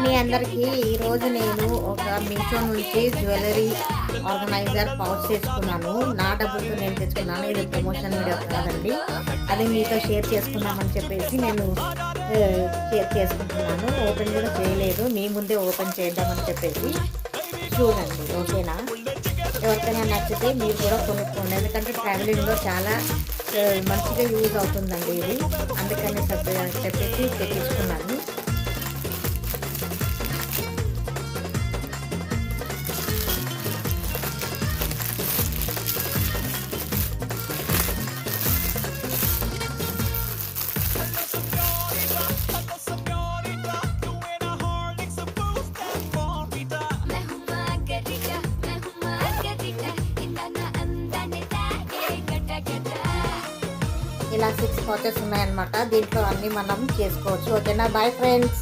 అండి అందరికీ. ఈరోజు నేను ఒక మీషో నుంచి జ్యువెలరీ ఆర్గనైజర్ పౌచ్ తెచ్చుకున్నాను. నా డబ్బులతో నేను తెచ్చుకున్నాను. ఇది ప్రమోషన్ వీడియో కాదండి, అది మీతో షేర్ చేసుకుందామని చెప్పేసి నేను షేర్ చేసుకుంటున్నాను. ఓపెన్ కూడా చేయలేదు, మీ ముందే ఓపెన్ చేద్దామని చెప్పేసి. చూడండి, ఓకేనా? ఎవరికైనా నచ్చితే మీరు కూడా కొనుక్కోండి, ఎందుకంటే ట్రావెలింగ్లో చాలా మంచిగా యూజ్ అవుతుందండి ఇది. అందుకని చెప్పేసి తెప్పించుకున్నాను. ఇలా 6 పౌచెస్ ఉన్నాయన్నమాట. దీంట్లో అన్నీ మనం చేసుకోవచ్చు. ఓకేనా? Bye friends.